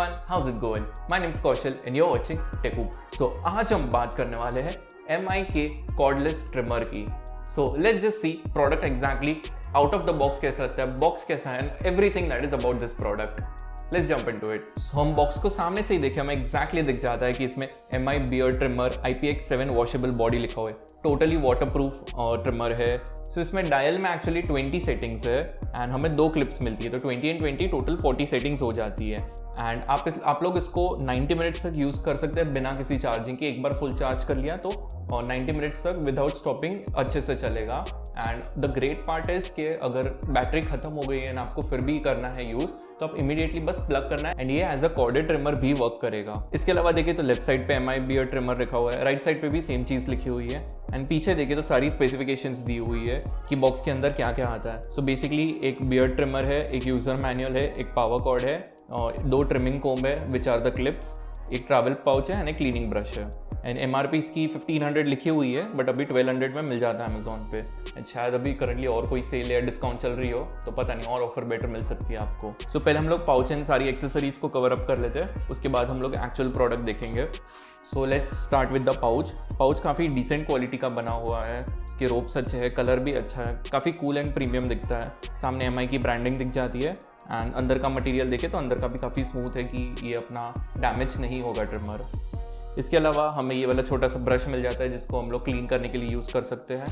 everyone, how's it going? My name is Kaushal and you're watching TechWhoop. So आज हम बात करने वाले हैं MI के cordless trimmer की. So let's just see product exactly out of the box कैसा लगता है, box कैसा है and everything that is about this product. Let's jump into it. So हम बॉक्स को सामने से ही देखें हमें exactly दिख जाता है कि इसमें MI beard trimmer IPX7 washable body लिखा हुआ है. टोटली वाटरप्रूफ ट्रिमर है. सो इसमें डायल में एक्चुअली 20 सेटिंग्स है एंड हमें 2 क्लिप्स मिलती है, तो 20 एंड 20 टोटल 40 सेटिंग्स हो जाती है. एंड आप लोग इसको 90 मिनट्स तक यूज़ कर सकते हैं बिना किसी चार्जिंग के. एक बार फुल चार्ज कर लिया तो 90 मिनट्स तक विदाउट स्टॉपिंग अच्छे से चलेगा. And the great part is कि अगर बैटरी खत्म हो गई है ना आपको फिर भी करना है यूज़ तो आप इमीडिएटली बस प्लग करना है एंड ये एज अ कॉर्डेड ट्रिमर भी वर्क करेगा. इसके अलावा देखिए तो लेफ्ट साइड पे MI बियर्ड ट्रिमर लिखा हुआ है, राइट साइड पे भी सेम चीज़ लिखी हुई है एंड पीछे देखिए तो सारी स्पेसिफिकेशंस दी हुई है कि बॉक्स के अंदर क्या क्या आता है. सो बेसिकली एक बियर्ड ट्रिमर है, एक यूज़र मैनुअल है, एक पावर कॉर्ड है, 2 ट्रिमिंग कोम्ब है विच आर द क्लिप्स, एक ट्रैवल पाउच है एंड एक क्लीनिंग ब्रश है. एंड MRP इसकी 1500 लिखी हुई है बट अभी 1200 में मिल जाता है अमेजोन पे. एंड शायद अभी करंटली और कोई सेल या डिस्काउंट चल रही हो तो पता नहीं और ऑफर बेटर मिल सकती है आपको. सो पहले हम लोग पाउच एंड सारी एक्सेसरीज को कवर अप कर लेते हैं, उसके बाद हम लोग एक्चुअल प्रोडक्ट देखेंगे. So let's start with the pouch. Pouch काफ़ी डिसेंट क्वालिटी का बना हुआ है, इसके रोप्स अच्छे हैं, कलर भी अच्छा है, काफ़ी कूल एंड प्रीमियम दिखता है. सामने MI की ब्रांडिंग दिख जाती है एंड अंदर का मटेरियल देखें तो अंदर का भी काफ़ी स्मूथ है कि ये अपना डैमेज नहीं होगा ट्रिमर. इसके अलावा हमें ये वाला छोटा सा ब्रश मिल जाता है जिसको हम लोग क्लीन करने के लिए यूज़ कर सकते हैं.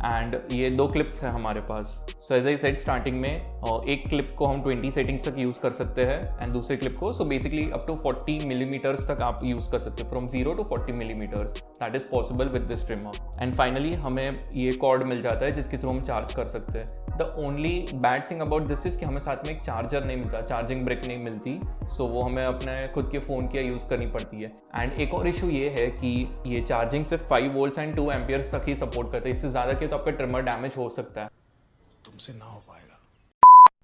एंड ये 2 क्लिप्स हैं हमारे पास. So as I said starting में एक क्लिप को हम 20 सेटिंग्स तक यूज़ कर सकते हैं एंड दूसरे क्लिप को so basically up to 40 millimetres तक आप यूज़ कर सकते हैं, from 0 to 40 millimetres. That is possible with this trimmer. And finally हमें ये कॉर्ड मिल जाता है जिसके थ्रू हम चार्ज कर सकते हैं. The only bad thing about this is कि हमें साथ में एक चार्जर नहीं मिलता, चार्जिंग ब्रिक नहीं मिलती. सो वो हमें अपने खुद के फ़ोन की यूज़ करनी पड़ती है. एंड एक और इशू ये है कि ये चार्जिंग सिर्फ 5 वोल्ट्स एंड 2 एम्पियर्स तक ही सपोर्ट करता है. इससे ज़्यादा किया तो आपका ट्रिमर डैमेज हो सकता है. तुमसे ना हो पाएगा.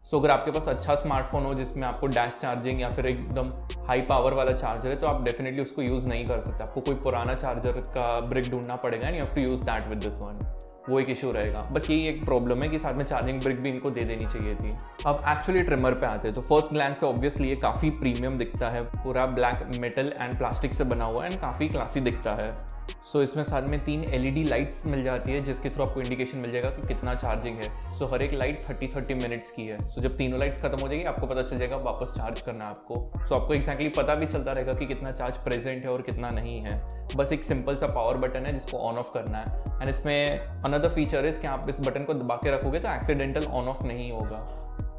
सो अगर आपके पास अच्छा स्मार्टफोन हो जिसमें आपको डैश चार्जिंग या फिर एकदम हाई पावर वाला चार्जर है तो आप डेफिनेटली उसको यूज़ नहीं कर सकते. आपको कोई पुराना चार्जर का ब्रिक ढूंढना पड़ेगा and you have to use that with this one. वो एक इशू रहेगा. बस यही एक प्रॉब्लम है कि साथ में चार्जिंग ब्रिक भी इनको दे देनी चाहिए थी. अब एक्चुअली ट्रिमर पे आते हैं तो फर्स्ट ग्लैंस से ऑब्वियसली ये काफ़ी प्रीमियम दिखता है, पूरा ब्लैक मेटल एंड प्लास्टिक से बना हुआ है एंड काफ़ी क्लासी दिखता है. सो इसमें साथ में 3 LED लाइट्स मिल जाती है जिसके थ्रू आपको इंडिकेशन मिल जाएगा कि कितना चार्जिंग है. सो हर एक लाइट 30 मिनट्स की है. सो जब तीनों लाइट्स खत्म हो जाएगी आपको पता चल जाएगा वापस चार्ज करना है आपको. सो आपको एक्जैक्टली पता भी चलता रहेगा कि कितना चार्ज प्रेजेंट है और कितना नहीं है. बस एक सिंपल सा पावर बटन है जिसको ऑन ऑफ करना है. एंड इसमें अनदर फीचर है कि आप इस बटन को दबा के रखोगे तो एक्सीडेंटल ऑन ऑफ नहीं होगा.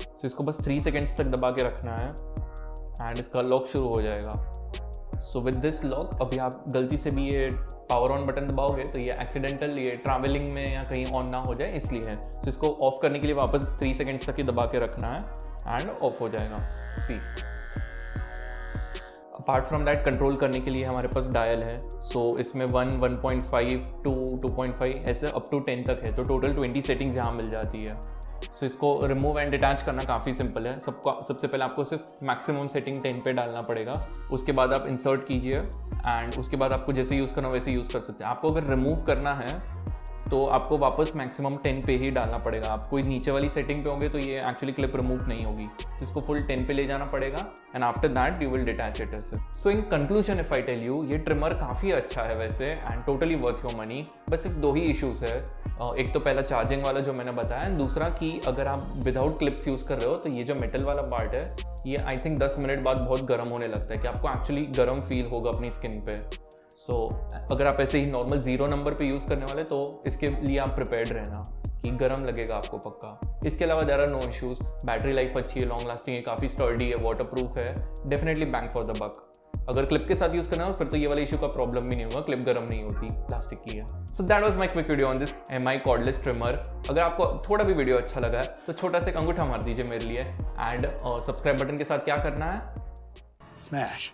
सो इसको बस 3 सेकेंड्स तक दबा के रखना है एंड इसका लॉक शुरू हो जाएगा. सो विद दिस लॉक अभी आप गलती से भी ये पावर ऑन बटन दबाओगे तो ये एक्सीडेंटल ये ट्रैवलिंग में या कहीं ऑन ना हो जाए इसलिए है. तो इसको ऑफ करने के लिए वापस 3 सेकेंड्स तक ही दबा के रखना है एंड ऑफ हो जाएगा. सी अपार्ट फ्रॉम दैट कंट्रोल करने के लिए हमारे पास डायल है. सो इसमें 1, 1.5, 2, 2.5 ऐसे अप टू 10 तक है. तो टोटल 20 सेटिंग्स यहाँ मिल जाती है. सो इसको रिमूव एंड डिटैच करना काफ़ी सिंपल है. सबसे पहले आपको सिर्फ मैक्सिमम सेटिंग 10 पे डालना पड़ेगा. उसके बाद आप इंसर्ट कीजिए एंड उसके बाद आपको जैसे यूज़ करना वैसे यूज़ कर सकते हैं. आपको अगर रिमूव करना है तो आपको वापस मैक्सिमम 10 पे ही डालना पड़ेगा. आप कोई नीचे वाली सेटिंग पे होंगे तो ये एक्चुअली क्लिप रिमूव नहीं होगी. इसको फुल 10 पे ले जाना पड़ेगा and after that you will detach it. So in conclusion if I tell you ये ट्रिमर काफ़ी अच्छा है वैसे and totally worth your money. बस सिर्फ 2 ही इशूज़ है. एक तो पहला चार्जिंग वाला जो मैंने बताया एंड दूसरा कि अगर आप विदाउट क्लिप्स यूज़ कर रहे हो तो ये जो मेटल वाला पार्ट है ये आई थिंक 10 मिनट बाद बहुत गर्म होने लगता है कि आपको एक्चुअली गर्म फील होगा अपनी स्किन पे. सो अगर आप ऐसे ही नॉर्मल 0 नंबर पे यूज़ करने वाले तो इसके लिए आप प्रिपेयर्ड रहना कि गर्म लगेगा आपको पक्का. इसके अलावा there are no issues. Battery life अच्छी है, लॉन्ग लास्टिंग है, काफ़ी स्टर्डी है, वाटरप्रूफ है. Definitely bang for the buck. अगर क्लिप के साथ यूज़ करना हो फिर तो ये वाला इशू का प्रॉब्लम भी नहीं होगा, क्लिप गर्म नहीं होती, प्लास्टिक की है. So that was my quick video on this MI cordless trimmer. अगर आपको थोड़ा भी वीडियो अच्छा लगा है तो छोटा सा एक अंगूठा मार दीजिए मेरे लिए एंड सब्सक्राइब बटन के साथ क्या करना है, स्मैश.